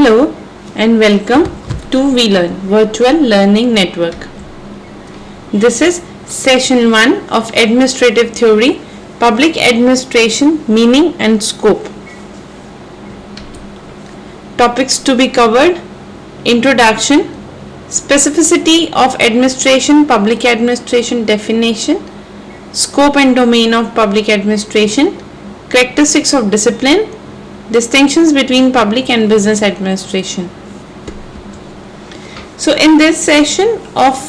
Hello and welcome to VLearn Virtual Learning Network. This is session 1 of Administrative Theory, Public Administration, Meaning and Scope. Topics to be covered: Introduction, Specificity of Administration, Public Administration definition, Scope and Domain of Public Administration, Characteristics of Discipline, Distinctions between public and business administration. So in this session of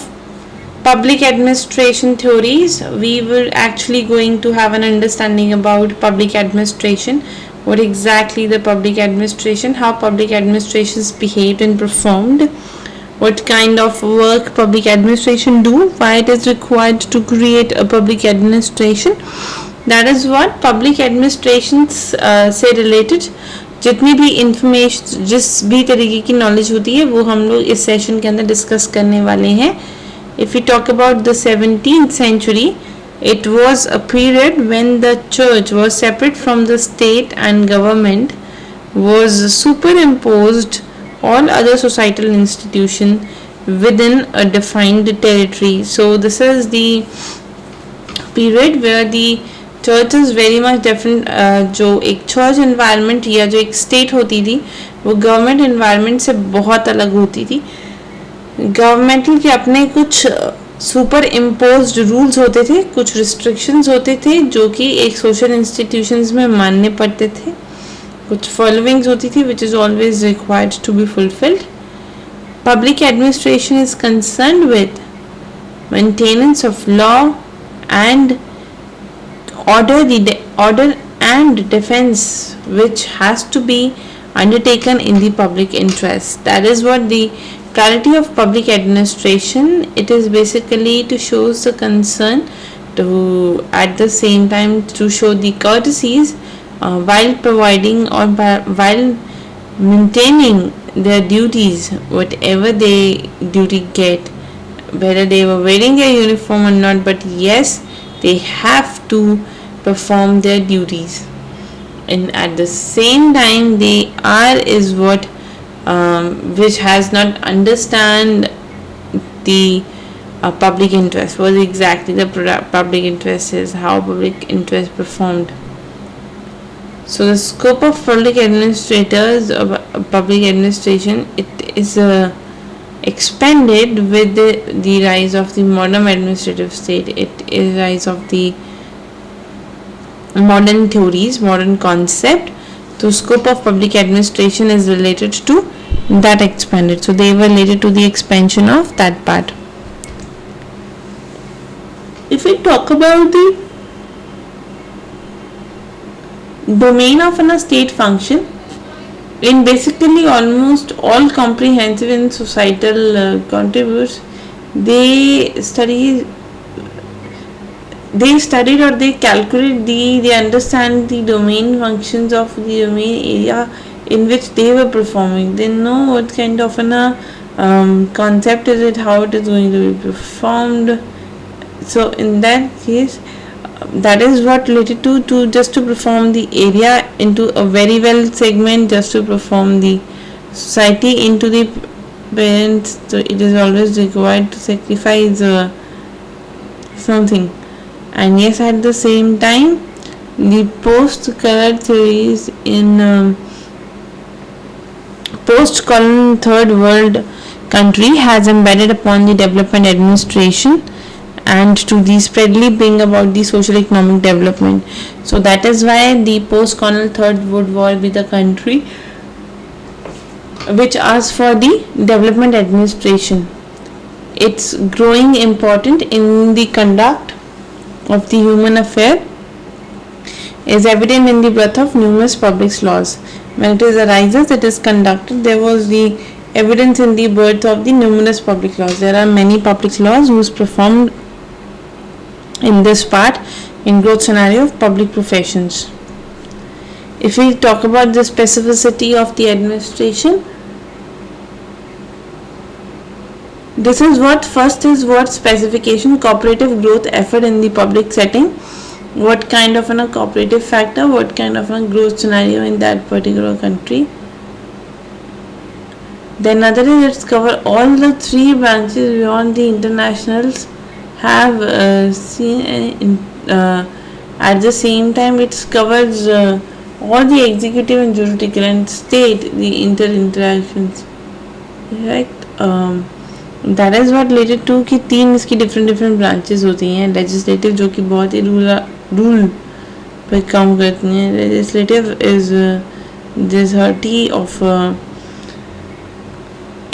public administration theories, we will actually going to have an understanding about public administration, what exactly the public administration, how public administration is behaved and performed, what kind of work public administration do, why it is required to create a public administration. That is what public administration से related जितनी भी information, जिस भी तरीके की knowledge होती है, वो हम लोग इस सेशन के अंदर डिस्कस करने वाले हैं. If you talk about the 17th century, it was a period when the church was separate from the state and government was superimposed all other societal institution within a defined territory. So this is the period where the church is very much different. जो एक church environment या जो एक state होती थी वो government environment से बहुत अलग होती थी. गवर्नमेंटल के अपने कुछ सुपर इम्पोज्ड रूल्स होते थे, कुछ रिस्ट्रिक्शंस होते थे जो कि एक सोशल इंस्टीट्यूशंस में मानने पड़ते थे, कुछ फॉलोइंग्स होती थी which is always required to be fulfilled. Public administration is concerned with maintenance of law and order and defense which has to be undertaken in the public interest. That is what the priority of public administration. It is basically to show the concern, to at the same time to show the courtesies while providing or while maintaining their duties, whatever they duty get, whether they were wearing their uniform or not, but yes, they have to perform their duties, and at the same time they are is what which has not understand the public interest, what exactly the public interest is, how public interest performed. So the scope of public administrators, public administration, it is expanded with the rise of the modern administrative state. It is rise of the modern theories, modern concept. So scope of public administration is related to that expanded. So they were related to the expansion of that part. If we talk about the domain of a state function, in basically almost all comprehensive and societal contributes, they studied or they calculate they understand the domain functions of the domain area in which they were performing. They know what kind of concept is it, how it is going to be performed. So in that case, that is what related to just to perform the area into a very well segment, just to perform the society into the parents. So it is always required to sacrifice something. And yes, at the same time, the post-colonial theories in post-colonial third world country has embedded upon the development administration and to the spreadly bring about the social economic development. So that is why the post-colonial third world war with the country which asks for the development administration. It's growing important in the conduct of the human affair is evident in the birth of numerous public laws. When it is arises, it is conducted. There was the evidence in the birth of the numerous public laws. There are many public laws whose performed in this part in growth scenario of public professions. If we talk about the specificity of the administration, this is what first is what specification cooperative growth effort in the public setting, what kind of a cooperative factor, what kind of a growth scenario in that particular country. Then another is it's cover all the three branches beyond the internationals have seen at the same time it covers all the executive and judicial and state the interactions, right? That is what related to कि तीन इसकी different branches होती हैं. Legislative जो कि बहुत ही rule पे काम करती हैं. Legislative is this hearty of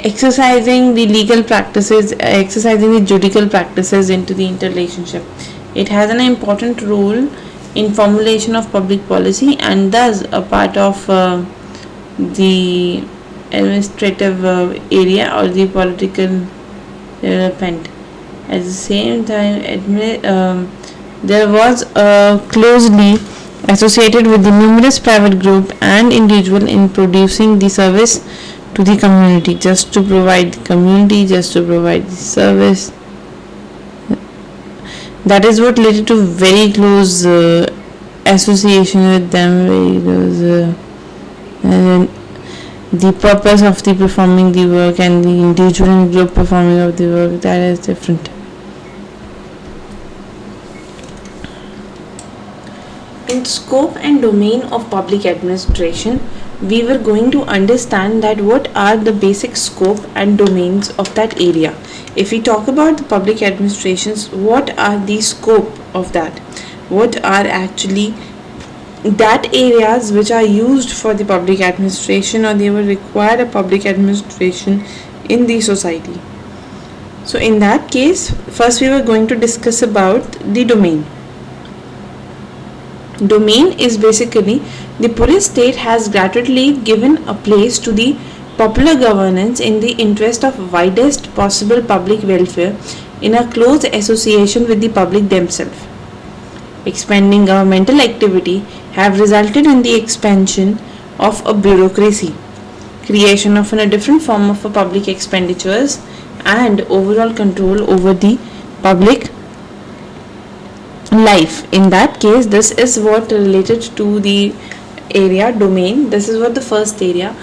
exercising the legal practices, exercising the judicial practices into the interrelationship. It has an important role in formulation of public policy and thus a part of the administrative area or the political development. At the same time, there was closely associated with the numerous private group and individual in producing the service to the community, just to provide the service. That is what led to very close association with them, very close the purpose of the performing the work and the individual and group performing of the work, that is different. In scope and domain of public administration, we were going to understand that what are the basic scope and domains of that area. If we talk about the public administrations, what are the scope of that? What are actually that areas which are used for the public administration or they will require a public administration in the society? So in that case, first we were going to discuss about the domain. Domain is basically the police state has gratuitously given a place to the popular governance in the interest of widest possible public welfare in a close association with the public themselves. Expanding governmental activity have resulted in the expansion of a bureaucracy, creation of a different form of a public expenditures and overall control over the public life. In that case, this is what related to the area domain. This is what the first area.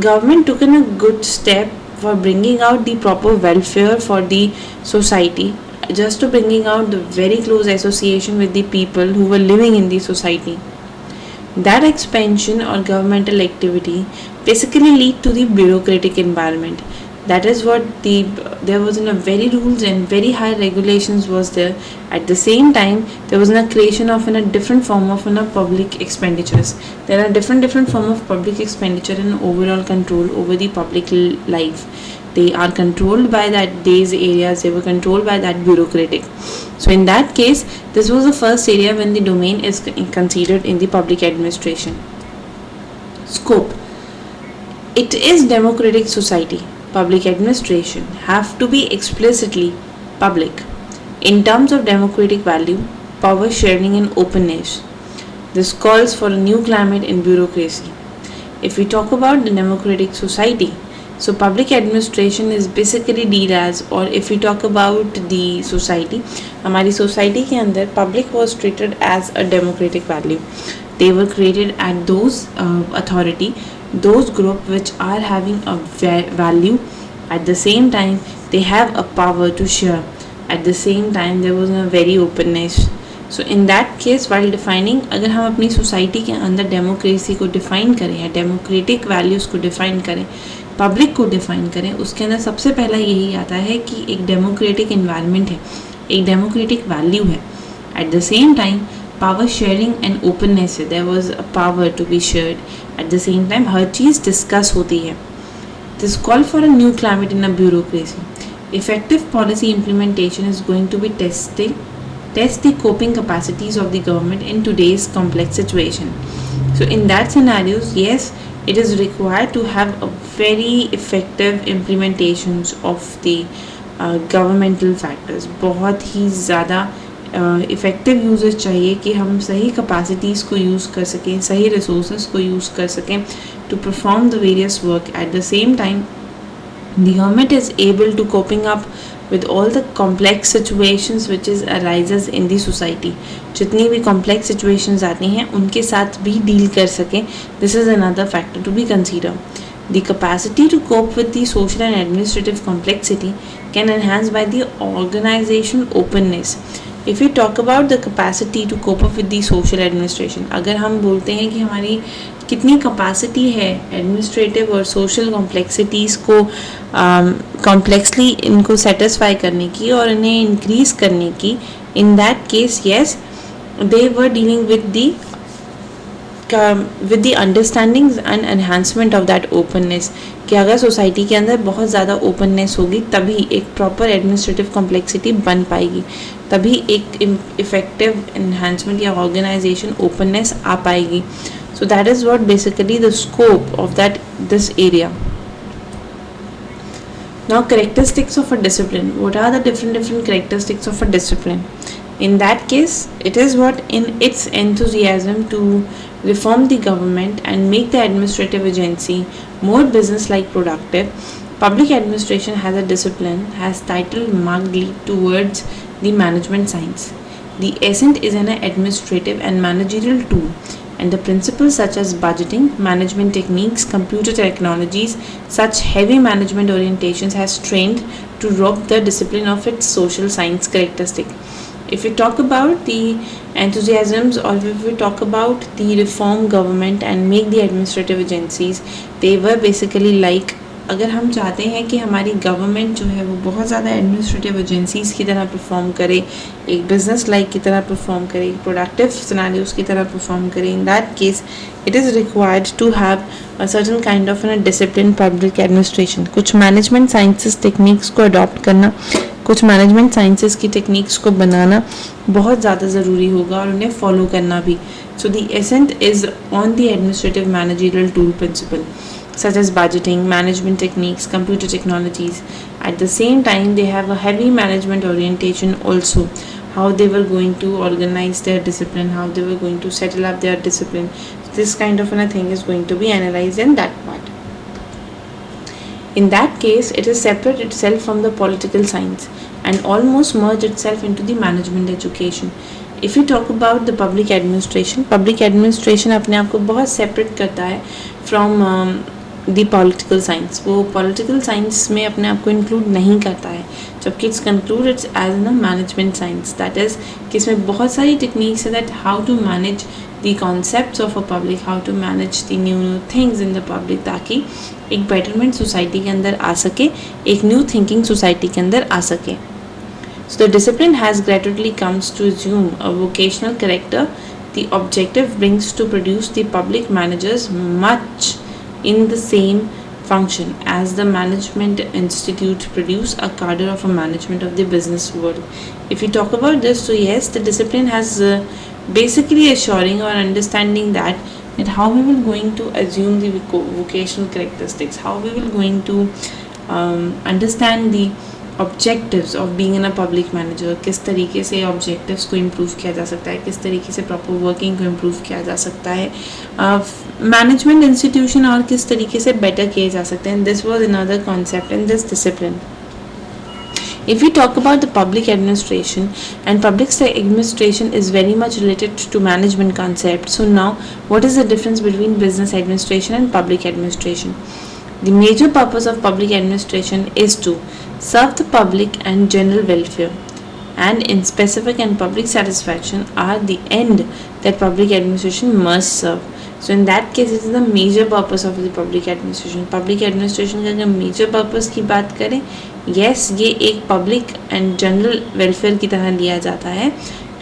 Government took in a good step for bringing out the proper welfare for the society, just to bringing out the very close association with the people who were living in the society. That expansion or governmental activity basically lead to the bureaucratic environment. That is what there was in a very rules and very high regulations was there. At the same time, there was a creation of a different form of public expenditures. There are different form of public expenditure and overall control over the public life. They are controlled by these areas. They were controlled by that bureaucratic. So in that case, this was the first area when the domain is considered in the public administration. Scope. It is democratic society. Public administration have to be explicitly public in terms of democratic value, power sharing and openness. This calls for a new climate in bureaucracy. If we talk about the democratic society, so public administration is basically deal as, or if we talk about the society, हमारी society के अंदर public was treated as a democratic value. They were created at those authority, those group which are having a value. At the same time, they have a power to share. At the same time, there was a very openness. So in that case, while defining, अगर हम अपनी society के अंदर democracy को define करें या democratic values को define करें, public को define करें, उसके अंदर सबसे पहला यही आता है कि एक democratic environment है, एक democratic value है. At the same time, power sharing and openness है. There was a power to be shared. At the same time, her cheese discuss होती है. This call for a new climate in a bureaucracy. Effective policy implementation is going to be test the coping capacities of the government in today's complex situation. So in that scenarios, yes, it is required to have a very effective implementations of the governmental factors. बहुत ही ज़्यादा effective uses चाहिए कि हम सही capacities को use कर सकें, सही रिसोर्सेज को यूज़ कर सकें to perform the various work. At the same time, the government is able to coping up with all the complex situations which is arises in the society. जितनी भी complex situations आती हैं उनके साथ भी deal कर सकें. This is another factor to be considered. The capacity to cope with the social and administrative complexity can enhance by the organizational openness. If we talk about the capacity to cope up with the social administration, अगर हम बोलते हैं कि हमारी कितनी capacity है administrative और social complexities को कॉम्प्लेक्सली इनको सेटिस्फाई करने की और इन्हें इंक्रीज करने की, इन that case yes they were dealing with the understandings and enhancement of that openness कि अगर सोसाइटी के अंदर बहुत ज़्यादा openness होगी तभी एक proper administrative complexity बन पाएगी, तभी एक effective enhancement या organization openness आ पाएगी. So that is what basically the scope of this area. Now characteristics of a discipline. What are the different characteristics of a discipline? In that case, it is what in its enthusiasm to reform the government and make the administrative agency more business-like productive, public administration has a discipline has title markedly towards the management science. The essence is an administrative and managerial tool, and the principles such as budgeting, management techniques, computer technologies, such heavy management orientations has trained to rob the discipline of its social science characteristic. If we talk about the enthusiasms or if we talk about the reform government and make the administrative agencies, they were basically like अगर हम चाहते हैं कि हमारी government जो है वो बहुत ज़्यादा एडमिनिस्ट्रेटिव एजेंसीज़ की तरह परफॉर्म करे, एक बिजनेस लाइक की तरह परफॉर्म करे, एक प्रोडक्टिव सिनेरियोस की तरह परफॉर्म करे, in that case it is required to have a certain kind of an discipline public administration. कुछ मैनेजमेंट साइंसेस टेक्निक्स को अडॉप्ट करना, कुछ मैनेजमेंट साइंसेस की टेक्निक्स को बनाना बहुत ज़्यादा ज़रूरी होगा और उन्हें फॉलो करना भी. So the accent is on the administrative managerial tool principle such as budgeting, management techniques, computer technologies. At the same time, they have a heavy management orientation also, how they were going to organize their discipline, how they were going to settle up their discipline. This kind of a thing is going to be analyzed in that part. In that case, it is separate itself from the political science and almost merge itself into the management education. If you talk about the public administration अपने आप को बहुत separate करता है from the political science. वो political science में अपने आप को इंक्लूड नहीं करता है, जबकि it's conclude it's as an management science. That is कि इसमें बहुत सारी टेक्निक्स है that how to manage the concepts of a public, how to manage the new things in the public, ताकि एक बेटरमेंट सोसाइटी के अंदर आ सके, एक न्यू थिंकिंग सोसाइटी के अंदर आ सके. So the discipline has gradually comes to assume a vocational character. The objective brings to produce the public managers much in the same function as the management institute produce a cadre of a management of the business world. If we talk about this, so yes, the discipline has basically assuring or understanding that how we will going to assume the vocational characteristics, how we will going to understand the objectives of being in a public manager, किस तरीके से objectives को improve किया जा सकता है, किस तरीके से प्रॉपर वर्किंग को इम्प्रूव किया जा सकता है, मैनेजमेंट इंस्टीट्यूशन और किस तरीके से बेटर किए जा सकते हैं. This was another concept in this discipline. If we talk about the public administration, and public administration is very much related to management concept. So now, what is the difference between business administration and public administration? The major purpose of public administration is to serve the public and general welfare, and in specific and public satisfaction are the end that public administration must serve. So in that case, it is the major purpose of the public administration. Public administration का अगर major purpose की बात करें, yes, ये एक public and general welfare की तरह लिया जाता है,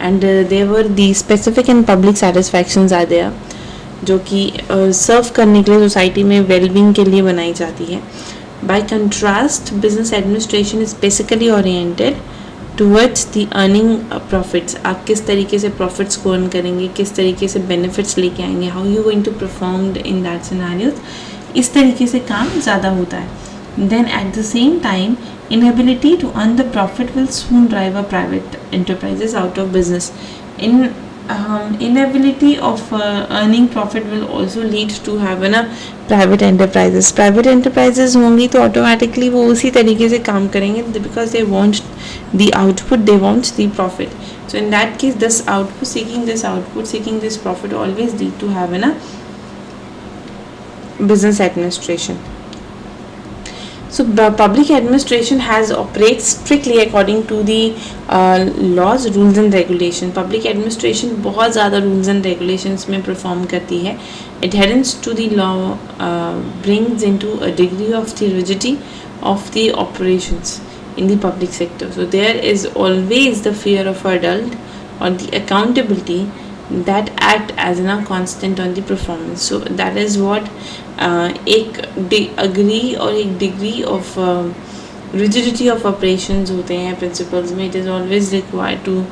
and there were the specific and public satisfactions are there, जो कि सर्व करने के लिए सोसाइटी में वेलबींग के लिए बनाई जाती है. Bye contrast, business administration is basically oriented towards the earning profits. आप किस तरीके से प्रॉफिट्स को अर्न करेंगे, किस तरीके से बेनिफिट्स लेके आएंगे, how you going to perform in that scenarios, इस तरीके से काम ज़्यादा होता है. Then at the same time, inability to earn the profit will soon drive a private enterprises out of business. Inability of earning profit will also lead to have private enterprises. Private enterprises होंगी तो automatically वो उसी तरीके से काम करेंगे, because they want the output, they want the profit. So in that case, this output, seeking this profit always lead to have business administration. So public administration has operates strictly according to the laws, rules and regulation. Public administration बहुत ज़्यादा rules and regulations में perform करती है. Adherence to the law brings into a degree of the rigidity of the operations in the public sector. So there is always the fear of adult or the accountability that act as a constant on the performance. So that is what एक agree और एक degree of rigidity of operations होते हैं principles में. It is always required to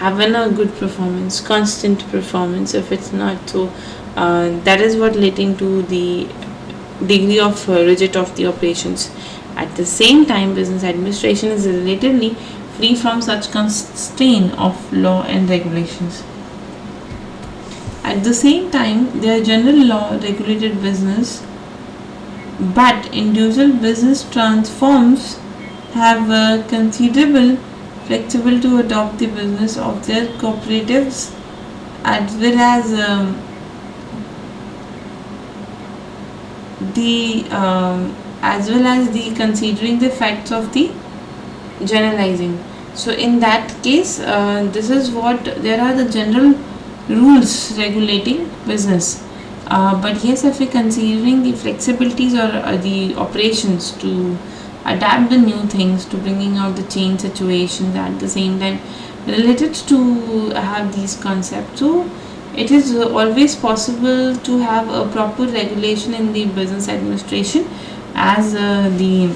have a good performance, constant performance. If it's not so, that is what leading to the degree of rigid of the operations. At the same time, business administration is relatively free from such constraint of law and regulations. At the same time, their general law regulated business, but individual business transforms have considerable flexibility to adopt the business of their cooperatives as well as the considering the facts of the generalizing. So in that case, this is what there are the general rules regulating business, but yes, if we considering the flexibilities or the operations to adapt the new things to bringing out the change situations at the same time related to have these concepts. So it is always possible to have a proper regulation in the business administration, as the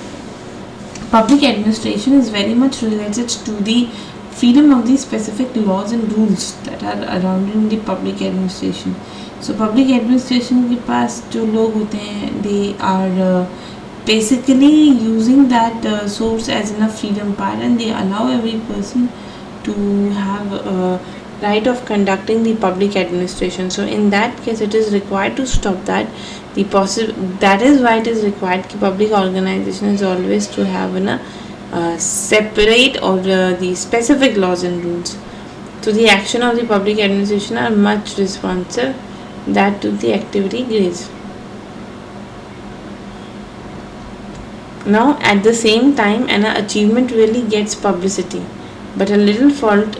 public administration is very much related to the freedom of the specific laws and rules that are surrounding the public administration. So public administration के पास जो लोग होते हैं, they are basically using that source as in a freedom part, and they allow every person to have a right of conducting the public administration. So in that case, it is required to stop that. That is why it is required कि public organization is always to have separate or the specific laws and rules. So the action of the public administration are much responsive that to the activity grades. Now at the same time, an achievement really gets publicity, but a little fault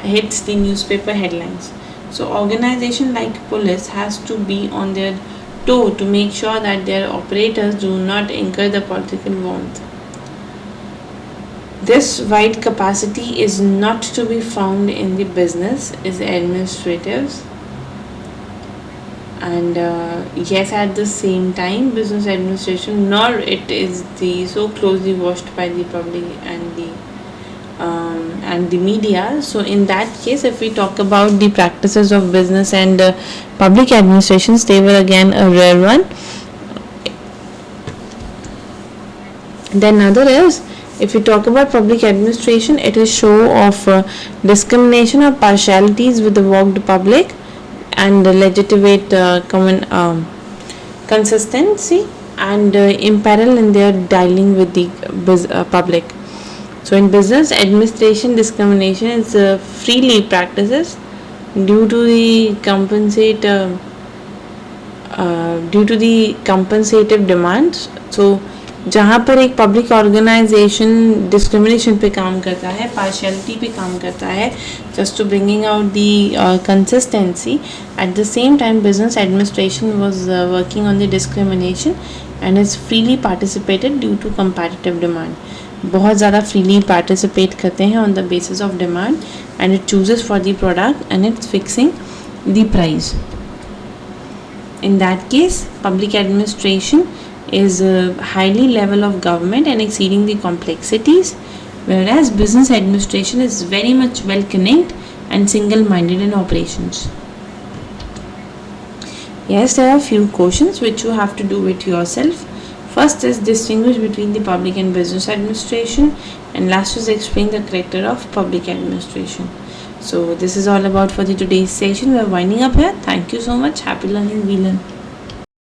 hits the newspaper headlines. So organization like police has to be on their toe to make sure that their operators do not incur the political warmth. This wide capacity is not to be found in the business is administratives, and yes, at the same time, business administration nor it is the so closely watched by the public and the media. So in that case, if we talk about the practices of business and public administrations, they were again a rare one. Then another is, if we talk about public administration, it is show of discrimination or partialities with the worked public and legitimate consistency and imperil in their dealing with the public. So in business administration, discrimination is freely practices due to the compensative demands. So जहाँ पर एक public organisation discrimination पे काम करता है, partiality पे काम करता है, just to bringing out the consistency, at the same time business administration was working on the discrimination and is freely participated due to competitive demand. बहुत ज़्यादा freely participate करते हैं on the basis of demand, and it chooses for the product and it's fixing the price. In that case, public administration is a highly level of government and exceeding the complexities, whereas business administration is very much well connected and single-minded in operations. Yes, there are few questions which you have to do it yourself. First is distinguish between the public and business administration, and last is explain the character of public administration. So this is all about for the today's session. We are winding up here. Thank you so much. Happy learning. We learn.